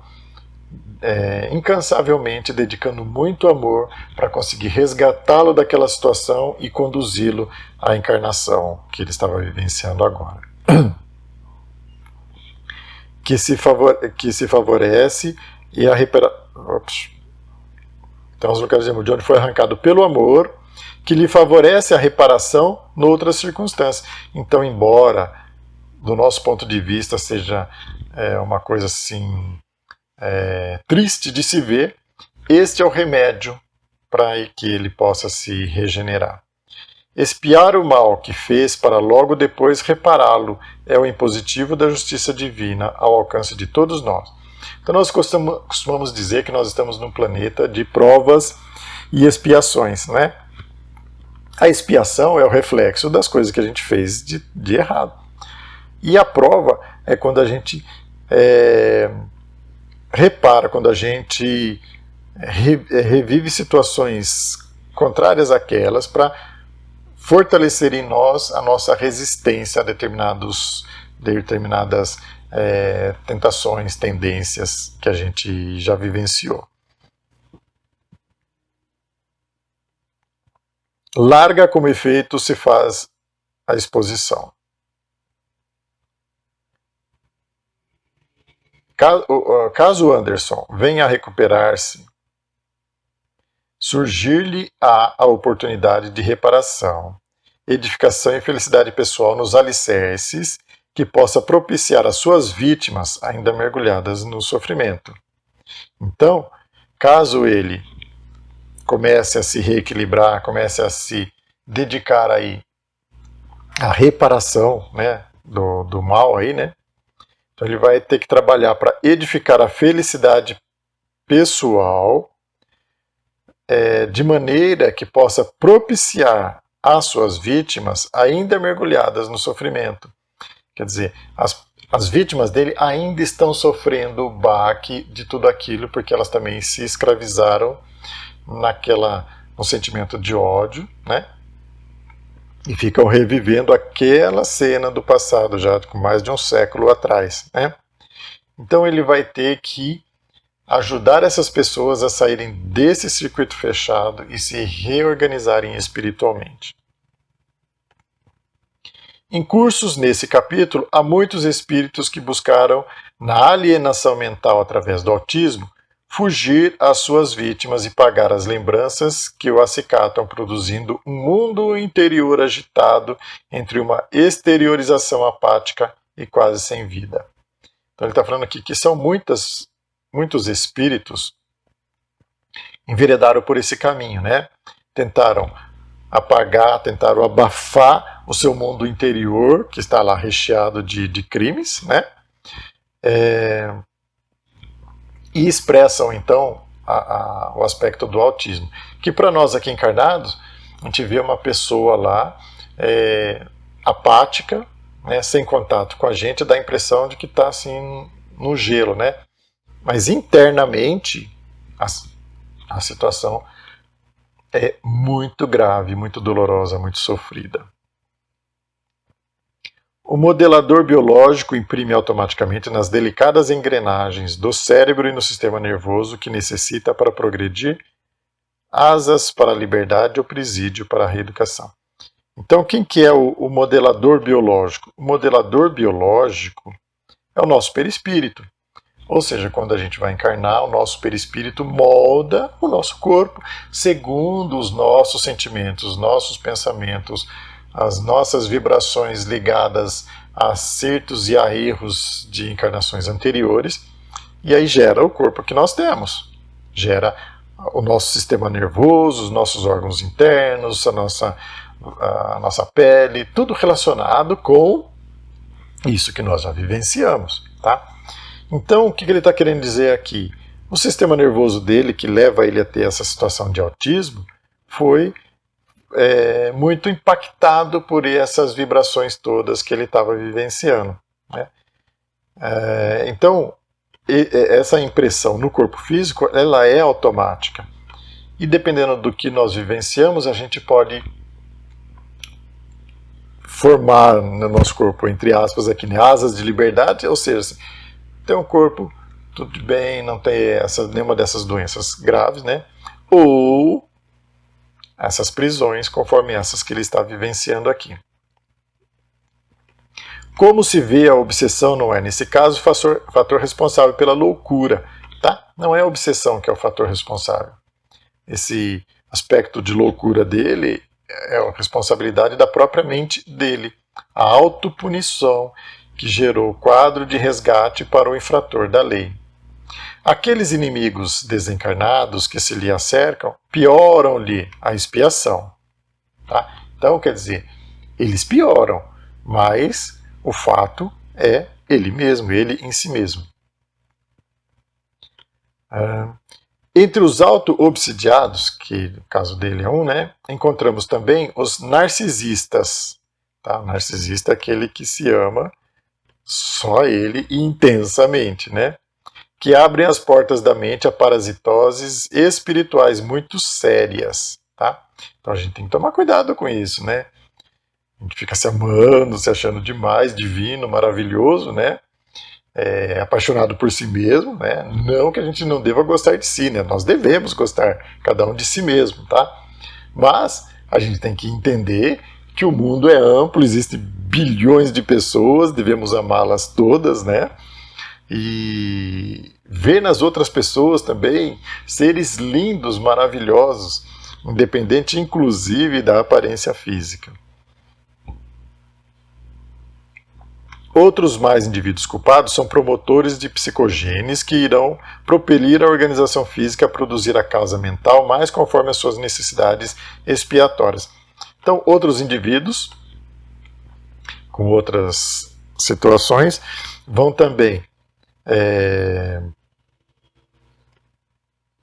Speaker 1: incansavelmente, dedicando muito amor para conseguir resgatá-lo daquela situação e conduzi-lo à encarnação que ele estava vivenciando agora. Que se favorece e a então, os locais de onde foi arrancado pelo amor, que lhe favorece a reparação noutras circunstâncias. Então, embora, do nosso ponto de vista, seja uma coisa assim triste de se ver, este é o remédio para que ele possa se regenerar. Expiar o mal que fez para logo depois repará-lo é o impositivo da justiça divina ao alcance de todos nós. Então nós costumamos dizer que nós estamos num planeta de provas e expiações, né? A expiação é o reflexo das coisas que a gente fez de errado. E a prova é quando a gente repara, quando a gente revive situações contrárias àquelas para fortalecer em nós a nossa resistência a determinadas tentações, tendências que a gente já vivenciou. Larga como efeito se faz a exposição. Caso Anderson venha a recuperar-se, surgir-lhe a oportunidade de reparação, edificação e felicidade pessoal nos alicerces que possa propiciar as suas vítimas ainda mergulhadas no sofrimento. Então, caso ele comece a se reequilibrar, comece a se dedicar aí à reparação, né, do mal aí, né? Então ele vai ter que trabalhar para edificar a felicidade pessoal de maneira que possa propiciar às suas vítimas ainda mergulhadas no sofrimento. Quer dizer, as vítimas dele ainda estão sofrendo o baque de tudo aquilo, porque elas também se escravizaram no sentimento de ódio, né? E ficam revivendo aquela cena do passado, já com mais de um século atrás, né? Então ele vai ter que ajudar essas pessoas a saírem desse circuito fechado e se reorganizarem espiritualmente. Em cursos nesse capítulo, há muitos espíritos que buscaram, na alienação mental através do autismo, fugir às suas vítimas e pagar as lembranças que o acicatam, produzindo um mundo interior agitado entre uma exteriorização apática e quase sem vida. Então ele está falando aqui que são muitos espíritos enveredaram por esse caminho, né? Tentaram apagar, tentaram abafar o seu mundo interior, que está lá recheado de crimes, né? E expressam então o aspecto do autismo, que para nós aqui encarnados, a gente vê uma pessoa lá apática, né, sem contato com a gente, dá a impressão de que está assim no gelo, né? Mas internamente a situação é muito grave, muito dolorosa, muito sofrida. O modelador biológico imprime automaticamente nas delicadas engrenagens do cérebro e no sistema nervoso que necessita para progredir asas para a liberdade ou presídio para a reeducação. Então, quem que é o modelador biológico? O modelador biológico é o nosso perispírito. Ou seja, quando a gente vai encarnar, o nosso perispírito molda o nosso corpo segundo os nossos sentimentos, os nossos pensamentos, as nossas vibrações ligadas a acertos e a erros de encarnações anteriores, e aí gera o corpo que nós temos. Gera o nosso sistema nervoso, os nossos órgãos internos, a nossa pele, tudo relacionado com Isso que nós já vivenciamos, tá? Então, o que ele está querendo dizer aqui? O sistema nervoso dele, que leva ele a ter essa situação de autismo, foi muito impactado por essas vibrações todas que ele estava vivenciando, né? Então, essa impressão no corpo físico, ela é automática. E dependendo do que nós vivenciamos, a gente pode formar no nosso corpo, entre aspas, aqui, né, asas de liberdade, ou seja, tem um corpo, tudo bem, não tem nenhuma dessas doenças graves, né? Ou essas prisões, conforme essas que ele está vivenciando aqui. Como se vê a obsessão não é, nesse caso, o fator responsável pela loucura, tá? Não é a obsessão que é o fator responsável. Esse aspecto de loucura dele é a responsabilidade da própria mente dele. A autopunição que gerou o quadro de resgate para o infrator da lei. Aqueles inimigos desencarnados que se lhe acercam pioram-lhe a expiação. Tá? Então, quer dizer, eles pioram, mas o fato é ele mesmo, ele em si mesmo. Entre os auto-obsidiados, que no caso dele é um, né, encontramos também os narcisistas. Tá? O narcisista é aquele que se ama só ele intensamente, né? Que abrem as portas da mente a parasitoses espirituais muito sérias. Tá? Então a gente tem que tomar cuidado com isso, né? A gente fica se amando, se achando demais, divino, maravilhoso, né? Apaixonado por si mesmo, né? Não que a gente não deva gostar de si, né? Nós devemos gostar, cada um de si mesmo, tá? Mas a gente tem que entender que o mundo é amplo, existem bilhões de pessoas, devemos amá-las todas, né? E ver nas outras pessoas também seres lindos, maravilhosos, independente inclusive da aparência física. Outros mais indivíduos culpados são promotores de psicogenes que irão propelir a organização física a produzir a causa mental mais conforme as suas necessidades expiatórias. Então, outros indivíduos com outras situações vão também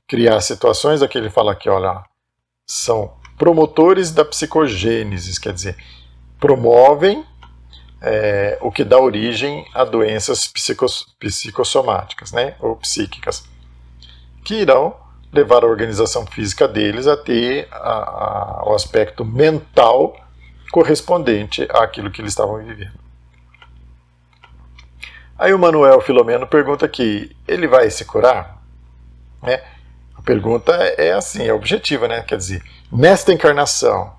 Speaker 1: criar situações, aqui ele fala aqui, olha, são promotores da psicogênese, quer dizer, promovem o que dá origem a doenças psicossomáticas, né, ou psíquicas, que irão levar a organização física deles a ter o aspecto mental correspondente àquilo que eles estavam vivendo. Aí o Manuel Filomeno pergunta aqui, ele vai se curar? Né? A pergunta é assim, é objetiva, né? Quer dizer, nesta encarnação,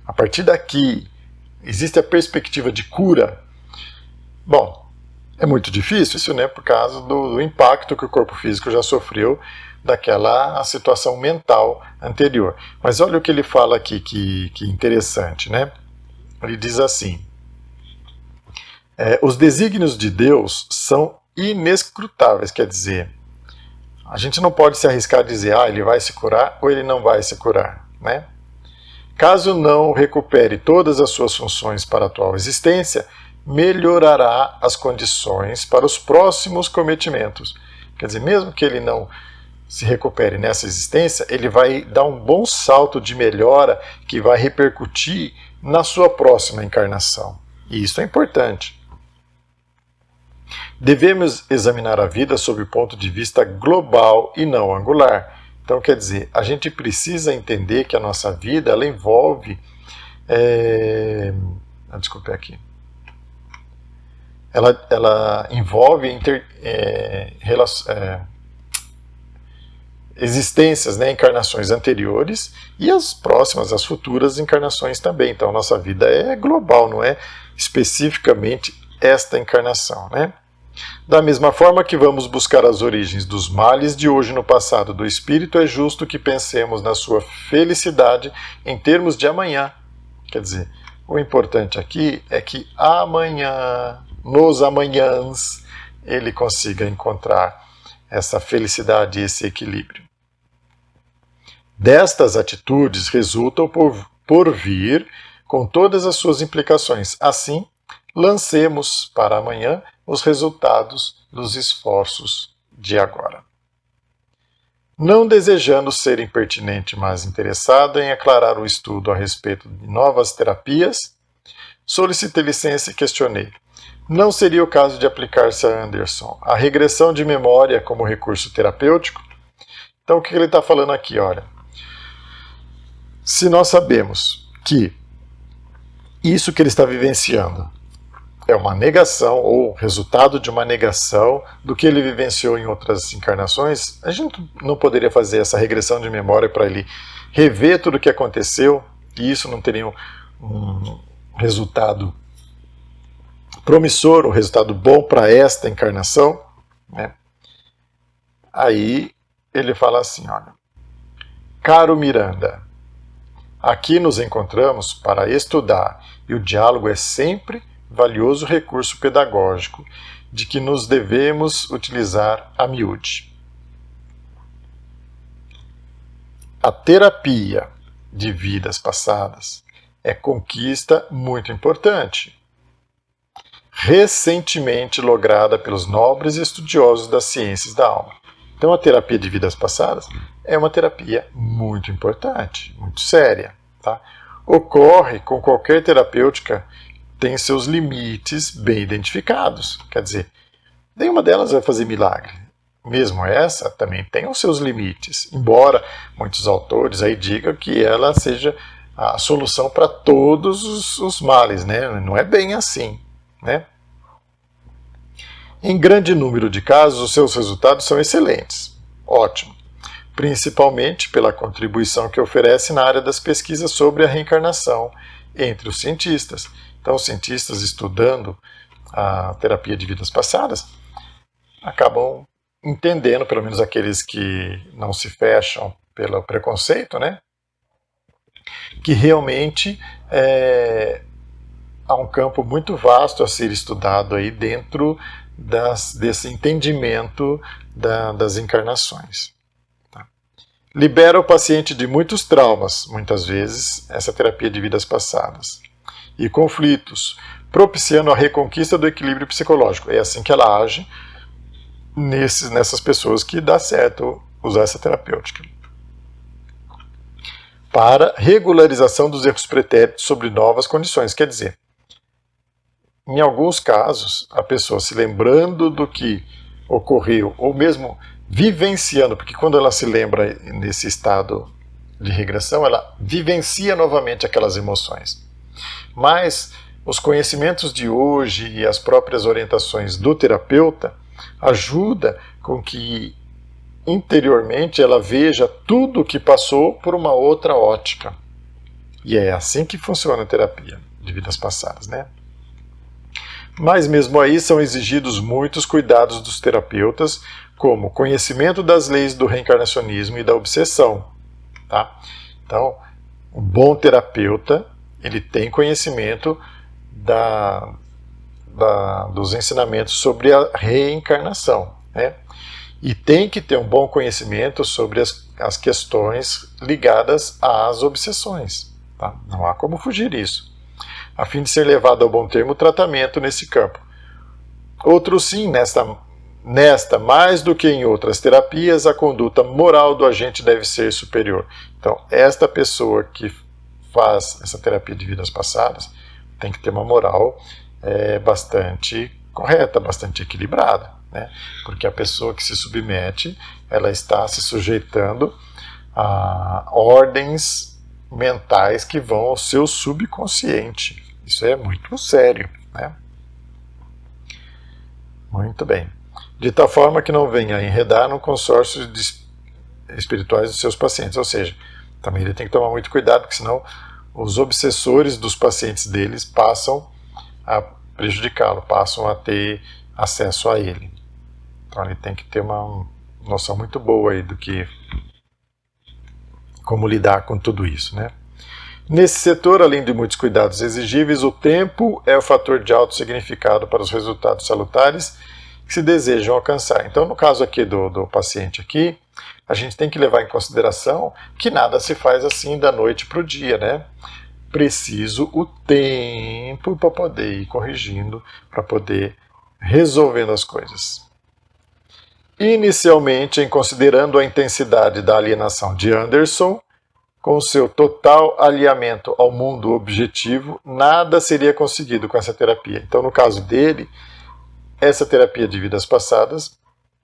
Speaker 1: a partir daqui, existe a perspectiva de cura? Bom, é muito difícil isso, né? Por causa do impacto que o corpo físico já sofreu daquela situação mental anterior. Mas olha o que ele fala aqui, que interessante, né? Ele diz assim, os desígnios de Deus são inescrutáveis, quer dizer, a gente não pode se arriscar a dizer, ele vai se curar ou ele não vai se curar, né? Caso não recupere todas as suas funções para a atual existência, melhorará as condições para os próximos cometimentos. Quer dizer, mesmo que ele não se recupere nessa existência, ele vai dar um bom salto de melhora que vai repercutir na sua próxima encarnação. E isso é importante. Devemos examinar a vida sob o ponto de vista global e não angular. Então, quer dizer, a gente precisa entender que a nossa vida, ela envolve... desculpe aqui. Ela envolve existências, né, encarnações anteriores e as próximas, as futuras encarnações também. Então, a nossa vida é global, não é especificamente esta encarnação, né? Da mesma forma que vamos buscar as origens dos males de hoje no passado do espírito, é justo que pensemos na sua felicidade em termos de amanhã. Quer dizer, o importante aqui é que amanhã, nos amanhãs, ele consiga encontrar essa felicidade e esse equilíbrio. Destas atitudes resultam por vir com todas as suas implicações. Assim, lancemos para amanhã os resultados dos esforços de agora. Não desejando ser impertinente, mas interessado em aclarar o estudo a respeito de novas terapias, solicitei licença e questionei. Não seria o caso de aplicar-se a Anderson a regressão de memória como recurso terapêutico? Então, o que ele está falando aqui? Olha, se nós sabemos que isso que ele está vivenciando é uma negação ou resultado de uma negação do que ele vivenciou em outras encarnações, a gente não poderia fazer essa regressão de memória para ele rever tudo o que aconteceu e isso não teria um resultado promissor, um resultado bom para esta encarnação, né? Aí ele fala assim, olha, caro Miranda, aqui nos encontramos para estudar e o diálogo é sempre valioso recurso pedagógico de que nos devemos utilizar a miúde. A terapia de vidas passadas é conquista muito importante, recentemente lograda pelos nobres estudiosos das ciências da alma. Então a terapia de vidas passadas é uma terapia muito importante, muito séria. Tá? Ocorre com qualquer terapêutica, tem seus limites bem identificados. Quer dizer, nenhuma delas vai fazer milagre. Mesmo essa também tem os seus limites, embora muitos autores aí digam que ela seja a solução para todos os males, né? Não é bem assim, né? Em grande número de casos, os seus resultados são excelentes. Ótimo. Principalmente pela contribuição que oferece na área das pesquisas sobre a reencarnação entre os cientistas. Então, os cientistas estudando a terapia de vidas passadas acabam entendendo, pelo menos aqueles que não se fecham pelo preconceito, né? Que realmente há um campo muito vasto a ser estudado aí dentro desse entendimento das encarnações. Tá? Libera o paciente de muitos traumas, muitas vezes, essa terapia de vidas passadas, e conflitos, propiciando a reconquista do equilíbrio psicológico. É assim que ela age nessas pessoas que dá certo usar essa terapêutica. Para regularização dos erros pretéritos sobre novas condições. Quer dizer, em alguns casos, a pessoa se lembrando do que ocorreu, ou mesmo vivenciando, porque quando ela se lembra nesse estado de regressão, ela vivencia novamente aquelas emoções. Mas os conhecimentos de hoje e as próprias orientações do terapeuta ajudam com que interiormente ela veja tudo o que passou por uma outra ótica. E é assim que funciona a terapia de vidas passadas, né? Mas mesmo aí são exigidos muitos cuidados dos terapeutas, como conhecimento das leis do reencarnacionismo e da obsessão. Tá? Então, um bom terapeuta, ele tem conhecimento dos ensinamentos sobre a reencarnação, né? E tem que ter um bom conhecimento sobre as questões ligadas às obsessões. Tá? Não há como fugir disso, a fim de ser levado ao bom termo o tratamento nesse campo. Outro sim, nesta mais do que em outras terapias, a conduta moral do agente deve ser superior. Então, esta pessoa que faz essa terapia de vidas passadas tem que ter uma moral bastante correta, bastante equilibrada, né? Porque a pessoa que se submete, ela está se sujeitando a ordens mentais que vão ao seu subconsciente. Isso é muito sério, né? Muito bem. De tal forma que não venha a enredar no consórcio espirituais dos seus pacientes. Ou seja, também ele tem que tomar muito cuidado, porque senão os obsessores dos pacientes deles passam a prejudicá-lo, passam a ter acesso a ele. Então ele tem que ter uma noção muito boa aí como lidar com tudo isso, né? Nesse setor, além de muitos cuidados exigíveis, o tempo é o fator de alto significado para os resultados salutares que se desejam alcançar. Então, no caso aqui do paciente aqui, a gente tem que levar em consideração que nada se faz assim da noite para o dia, né? preciso o tempo para poder ir corrigindo, para poder resolvendo as coisas. Inicialmente, em considerando a intensidade da alienação de Anderson, com seu total alinhamento ao mundo objetivo, nada seria conseguido com essa terapia. Então, no caso dele, essa terapia de vidas passadas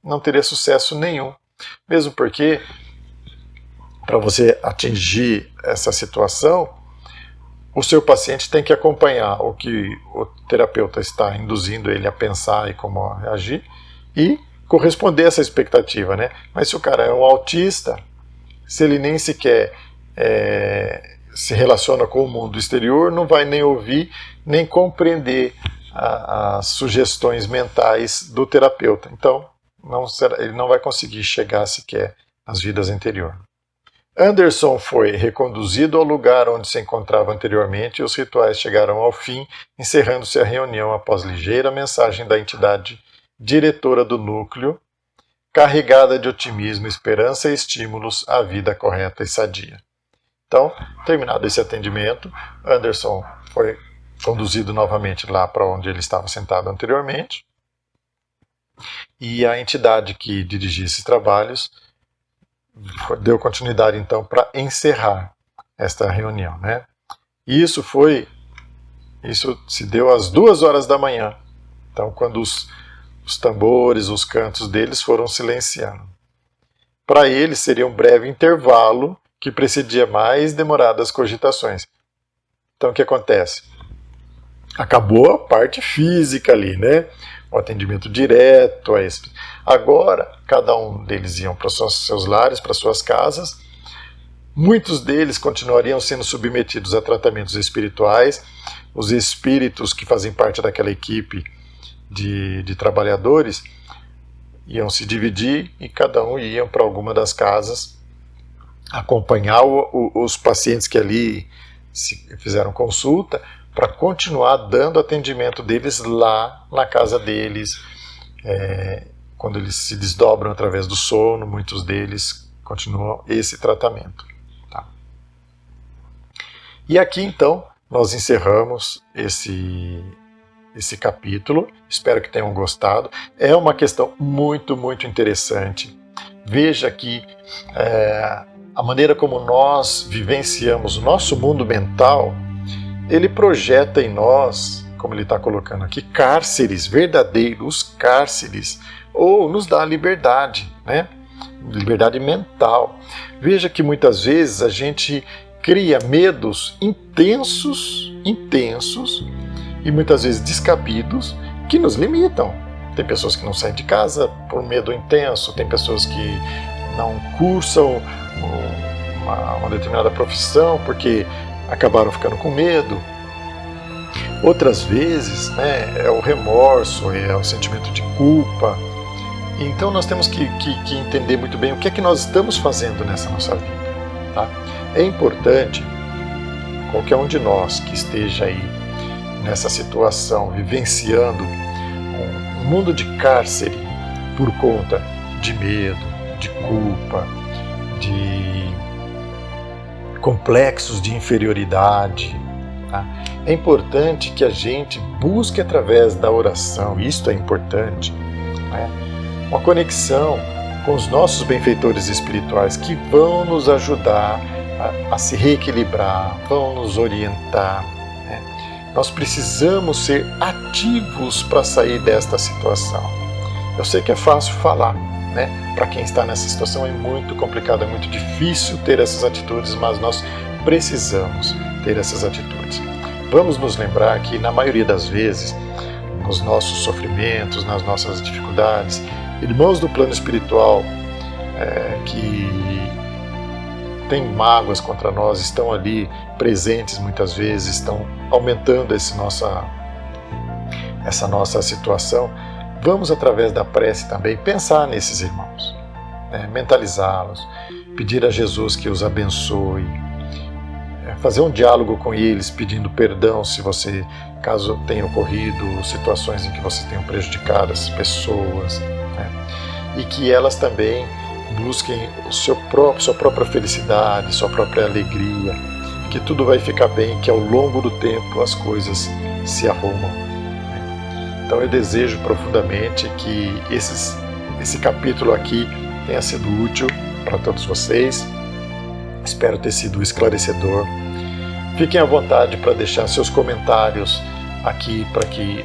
Speaker 1: não teria sucesso nenhum. Mesmo porque, para você atingir essa situação, o seu paciente tem que acompanhar o que o terapeuta está induzindo ele a pensar e como reagir e corresponder a essa expectativa, né? Mas se o cara é um autista, se ele nem sequer se relaciona com o mundo exterior, não vai nem ouvir, nem compreender as sugestões mentais do terapeuta. Então, ele não vai conseguir chegar sequer às vidas anteriores. Anderson foi reconduzido ao lugar onde se encontrava anteriormente e os rituais chegaram ao fim, encerrando-se a reunião após ligeira mensagem da entidade diretora do núcleo, carregada de otimismo, esperança e estímulos à vida correta e sadia. Então, terminado esse atendimento, Anderson foi conduzido novamente lá para onde ele estava sentado anteriormente, e a entidade que dirigia esses trabalhos deu continuidade então para encerrar esta reunião, né? Isso se deu às 2 horas da manhã. Então, quando os tambores, os cantos deles foram silenciando. Para eles seria um breve intervalo que precedia mais demoradas cogitações. Então, o que acontece? Acabou a parte física ali, né? O atendimento direto a esse. Agora, cada um deles iam para os seus lares, para suas casas. Muitos deles continuariam sendo submetidos a tratamentos espirituais. Os espíritos que fazem parte daquela equipe de trabalhadores iam se dividir e cada um ia para alguma das casas acompanhar os pacientes que ali fizeram consulta para continuar dando atendimento deles lá na casa deles. Quando eles se desdobram através do sono, muitos deles continuam esse tratamento. Tá? E aqui então nós encerramos esse capítulo. Espero que tenham gostado. É uma questão muito, muito interessante. Veja que a maneira como nós vivenciamos o nosso mundo mental, ele projeta em nós, como ele está colocando aqui, cárceres, verdadeiros cárceres, ou nos dá liberdade, né? Liberdade mental. Veja que muitas vezes a gente cria medos intensos e muitas vezes descabidos que nos limitam. Tem pessoas que não saem de casa por medo intenso, tem pessoas que não cursam uma determinada profissão porque acabaram ficando com medo. Outras vezes, né, é o remorso, é o sentimento de culpa. Então nós temos que entender muito bem o que é que nós estamos fazendo nessa nossa vida. Tá? É importante, qualquer um de nós que esteja aí nessa situação, vivenciando um mundo de cárcere por conta de medo, de culpa, de complexos de inferioridade. Tá? É importante que a gente busque através da oração, isto é importante, né? Uma conexão com os nossos benfeitores espirituais que vão nos ajudar a se reequilibrar, vão nos orientar. Né? Nós precisamos ser ativos para sair desta situação. Eu sei que é fácil falar, né? Para quem está nessa situação é muito complicado, é muito difícil ter essas atitudes, mas nós precisamos ter essas atitudes. Vamos nos lembrar que, na maioria das vezes, nos nossos sofrimentos, nas nossas dificuldades, irmãos do plano espiritual que têm mágoas contra nós, estão ali presentes muitas vezes, estão aumentando essa nossa situação. Vamos, através da prece também, pensar nesses irmãos, né? Mentalizá-los, pedir a Jesus que os abençoe, fazer um diálogo com eles, pedindo perdão caso tenha ocorrido situações em que você tenha prejudicado as pessoas, né? E que elas também busquem sua própria felicidade, sua própria alegria, que tudo vai ficar bem, que ao longo do tempo as coisas se arrumam. Então eu desejo profundamente que esse capítulo aqui tenha sido útil para todos vocês. Espero ter sido esclarecedor. Fiquem à vontade para deixar seus comentários aqui,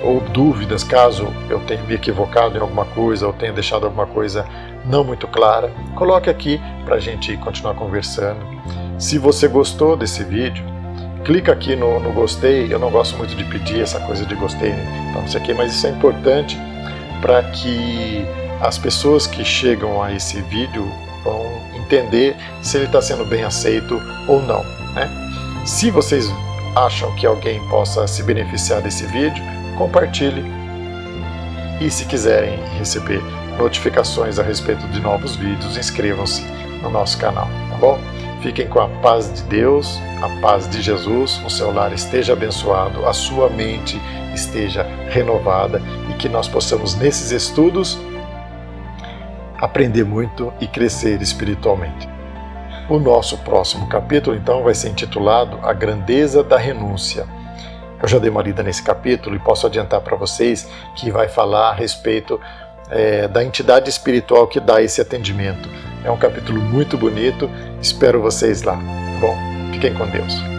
Speaker 1: ou dúvidas, caso eu tenha me equivocado em alguma coisa ou tenha deixado alguma coisa não muito clara. Coloque aqui para a gente continuar conversando. Se você gostou desse vídeo, clica aqui no gostei. Eu não gosto muito de pedir essa coisa de gostei, então não sei o que, mas isso é importante para que as pessoas que chegam a esse vídeo vão entender se ele está sendo bem aceito ou não, né? Se vocês acham que alguém possa se beneficiar desse vídeo, compartilhe. E se quiserem receber notificações a respeito de novos vídeos, inscrevam-se no nosso canal, tá bom? Fiquem com a paz de Deus, a paz de Jesus, o seu lar esteja abençoado, a sua mente esteja renovada e que nós possamos, nesses estudos, aprender muito e crescer espiritualmente. O nosso próximo capítulo, então, vai ser intitulado A Grandeza da Renúncia. Eu já dei uma lida nesse capítulo e posso adiantar para vocês que vai falar a respeito da entidade espiritual que dá esse atendimento. É um capítulo muito bonito, espero vocês lá. Bom, fiquem com Deus.